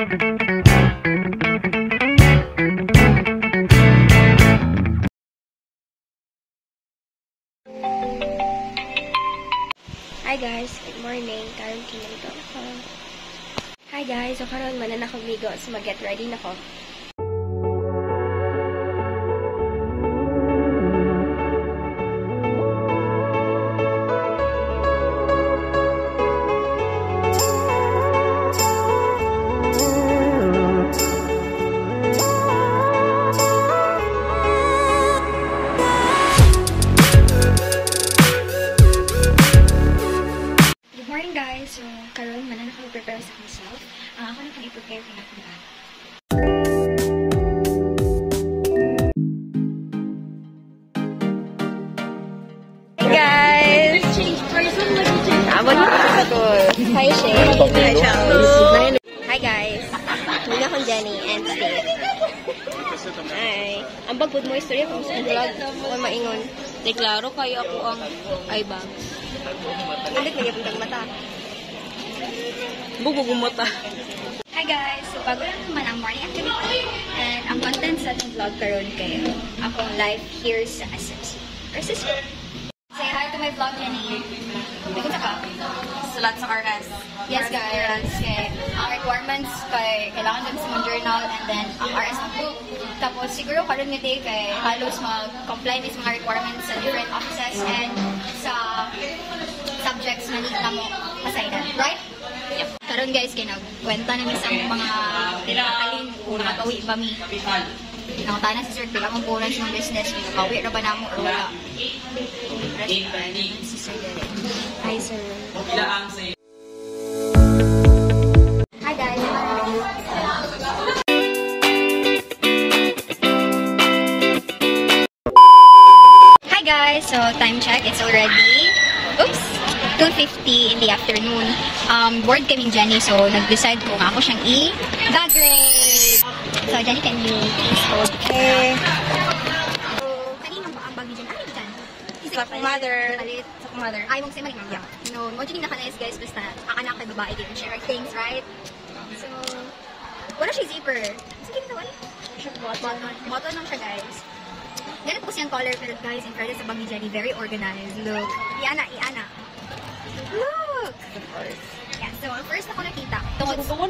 Hi guys, good morning. Karon kinigo ako. Hi guys, so karon man na ako migo, so mag-get ready na ko. So, karon man na ako prepare sa myself. Ako na pang i-prepare ko na ako ba. Hey guys! Abot ko ako. Hi Shane. Hi Charles. Hi guys. Muna akong Jenny and Steve. Hi. Ang bagpod mo istorya kung sa vlog o maingon. Deklaro kayo ako ang eyebag. Ulit na yung mata. Bubugong mata. Hi guys! So, bago lang naman ang morning activity and ang content sa ating vlog karon kay akong life here sa SMC. Say hi to my vlog, Jenny. Bigod ka? Sulat sa RS. Yes guys. Okay. Ang requirements kay kailangan din sa mga journal and then ang RS na book. Tapos siguro karon nga day kay halos mag-comply sa mga requirements sa different offices and sa subjects na need na mo masaydan. Right? Yep. Karon guys, kay nagkwenta namin sa mga alin kung nakawi ba mi. Nakatanan si Sir, kailangan po rin sa business. Nakawi na ba na mo or wala? Si Sir Derek. Hi Sir. Hi guys. Hi guys. So time check. It's already 2:50 in the afternoon. Bored kaming Jenny, so nag-decide kung ako siyang i-gagrade. So Jenny, can you please hold her? So, kanina ba ang bagi dyan? Ano dyan? Sa mother. Sa mother. Ay, mong say maling mamaya. No, mo dyan na kanais guys, basta akanak kay babae din. Share things, right? So, wala siya zipper. Sige na wala. Bottle lang siya guys. Ganito po siyang color, pero guys, in fairness sa bagi Jenny, very organized. Look. Iana. Look! Of course. Yeah, so ang first ako nakita, tungod ko.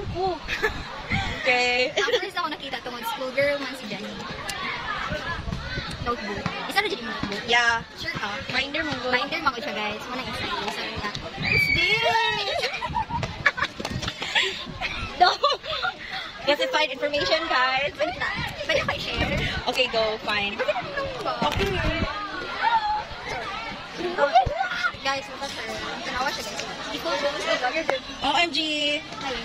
Okay. ang first ako nakita, tungod schoolgirl man si Jenny. Notebook. Isa na Jenny notebook? Yeah. Sure ka? Binder mo go. Binder mo ko siya guys. Muna yung isa. What's this? No! Classified information, guys. Pwede ka i-share? Okay, go. Fine. Okay. Guys, what's her? Tanawa siya guys. OMG! Hi.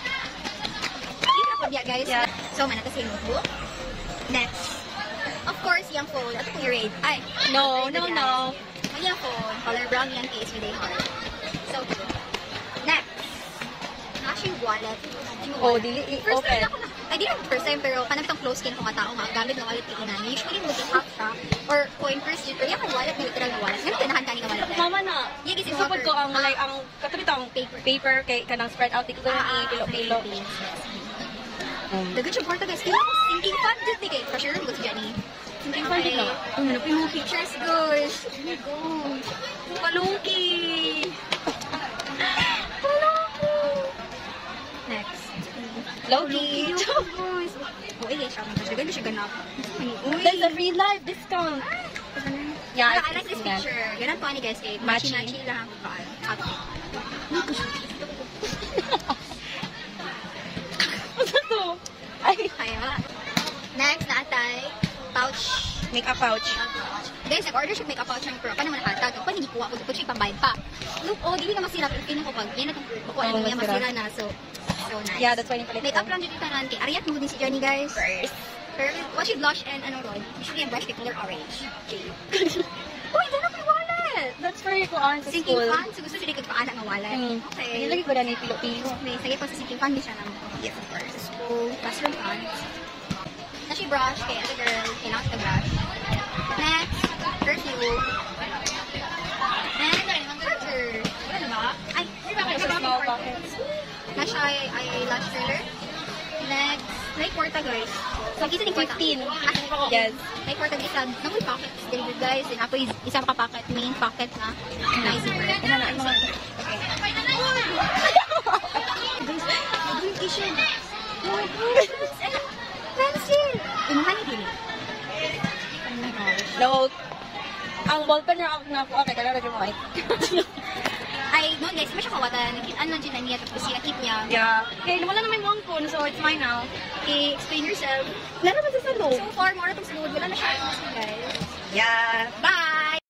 Hindi na po niya guys. Yeah. So, manata sa notebook. Next. Of course, yung phone. At kung i-rate. Ay, No. Yung phone. Color brown yung case with a heart. So, next. Matching wallet. Oh, dili First open. time ako ay, di naman first time, pero kanang tang close skin ko nga tao nga, gamit ng wallet kay inani. Usually, mag-half siya, or coin first yun, pero yung wallet, may literal na wallet. Ngayon, tinahan ka nga wallet. Mama na. Yung isip Supod ko ang like ang katapit ang paper kay kanang spread out ikaw ang pilo-pilo. Dagan siya porta guys. Kaya ako sinking fun dyan di kay Crusher, ko si Jenny. Sinking fun din no? Yung mga pictures guys. Oh my gosh. Palungki. Next. Loki. Guys. Oh, iya siya. Dagan siya ganap. There's a free live discount. Yeah, I like this picture. Ganun po ni guys kay matchy lang ang outfit. Ano to? Ay, Kaya. Next na atay. Pouch. makeup pouch. Guys, nag-order siya makeup pouch ng pro. Paano naman nakatag? Paano hindi kuha ko? Ito siya pambayad pa. Look, oh, hindi nga masira. Piling ko pag yan na itong kukuha na niya masira na. So nice. Yeah, that's why yung palit. Makeup lang dito tanan kay Ariat mo din si Jenny, guys. First. What she blush and ano ron? Usually yung brush kay color orange. Okay. Uy, gano'n may wallet! That's for your kuan sa Sinking school. fan? So gusto siya kay paanak ng wallet. Okay. Nilagay ko na ni pilo-pilo. Okay, sige po sa sinking fan din siya lang. Yes, of course. So, classroom pants. Na she brush kay other girl. Kailangan ka brush. Next, perfume. And, ang burger. Ano ba? Ay, Sa small pockets. na siya eyelash filler. Then, May kwarta guys. So, isa ni 15. Yes. May kwarta isa. Namoy pocket delivered guys. And ako isang ka-pocket, main pocket na. Nice zipper. Ano na, ang mga... Okay. Green t-shirt. Pencil! Inuhan ni Dili. No. Ang ballpen na ako, okay, kailangan yung mic. Ay, no guys, masya kawata. Ano dyan na niya, tapos keep niya. Yeah. Okay, wala naman yung phone, so it's mine now. Okay, explain yourself. Wala naman sa loob. So far, more itong sunod. Wala na siya guys. Yeah. Bye!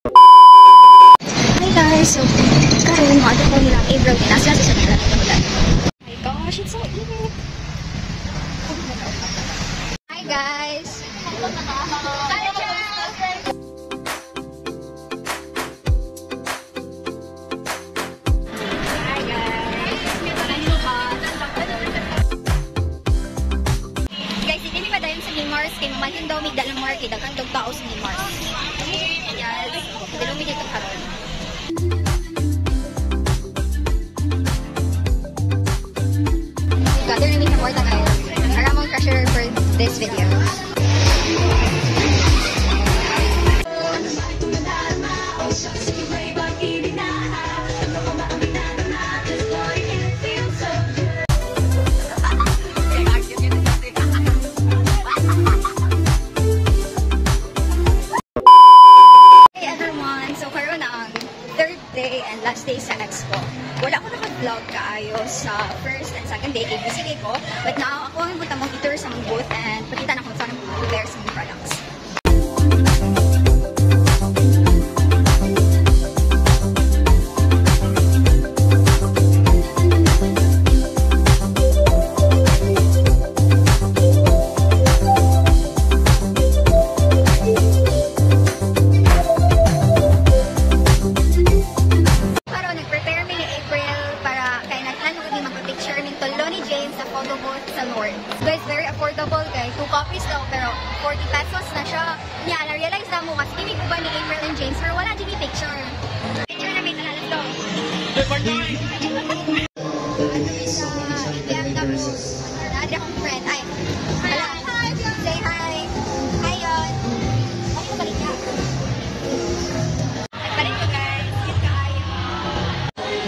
Hi guys, so karoon mo ato ko nilang April din. Nasa sa nila ng ulan. Oh my gosh, it's so init. Hi guys! Mars kay mamalhin daw mig dalang market daghang dog tao sa Mars. Yes, dilo mi dito karon. Gather mi sa kwarta guys. Aramon crusher for this video. Day and last day sa expo. Wala ko naka-vlog kaayo sa first and second day kay busy ko, but now ako ang punta mong itour sa mong booth and pakita na kung saan ang prepare sa mong products. Guys, very affordable guys. 2 copies daw pero 40 pesos na siya. Yeah, na-realize na mo kasi hindi ko ba ni April and James pero wala din yung picture. Picture na may talalas daw. Ada akong friend. Ay, hi! Say hi! Hi, yon! Ano yung balik niya? Nagpalit ko guys. Cute ka ayo.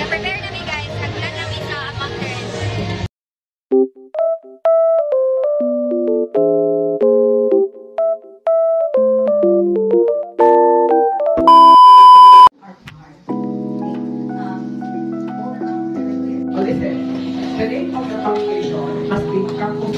Na-prepare namin guys. Nagulan namin sa mountain. The name of the foundation has been Campus.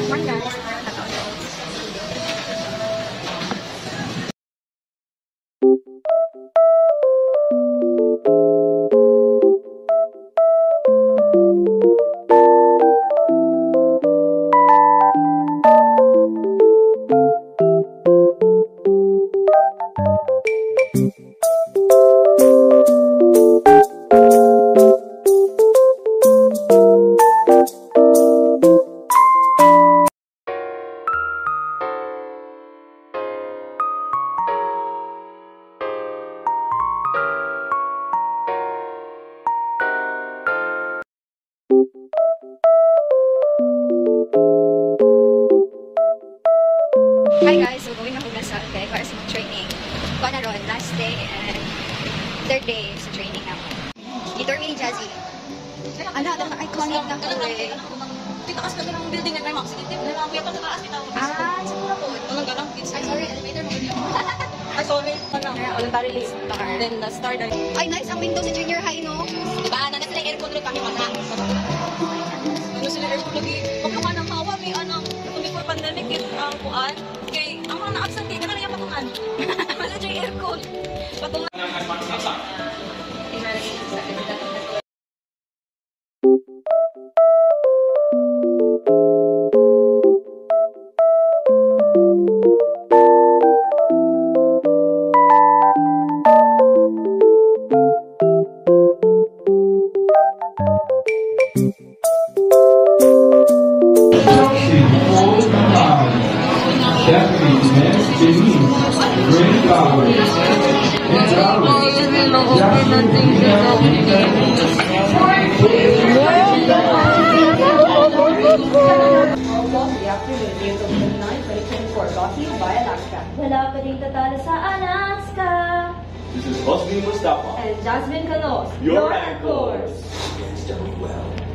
Hi guys, so going ako na sa okay, para sa mga training. Ko na ron, last day and third day sa training naman. Ito rin ni Jazzy. Ano, ito na iconic na ko eh. Pitakas ka ng building na tayo, sige, nalakuya pa sa taas, bitaw. Ah, sa pula po. Anong galang kids? Ay, sorry, elevator mo yun. Ay, sorry. Voluntary list. Then, the start. Ay, nice ang window sa junior high, no? Diba, nandun sila aircon rin kami wala. Ano sila aircon lagi? Huwag yung anang hawa, may anang, kung before pandemic, ang kuan, kay, ang mga na-absent, hindi ka na yung patungan. Wala dyan yung aircon. Patungan. afternoon, April 29, 2024. Brought to you by Alaska. Wala pa ding tatalo sa Alaska. This is Hosni Mustafa. And Jasmine Canos, Your anchors. It's done well.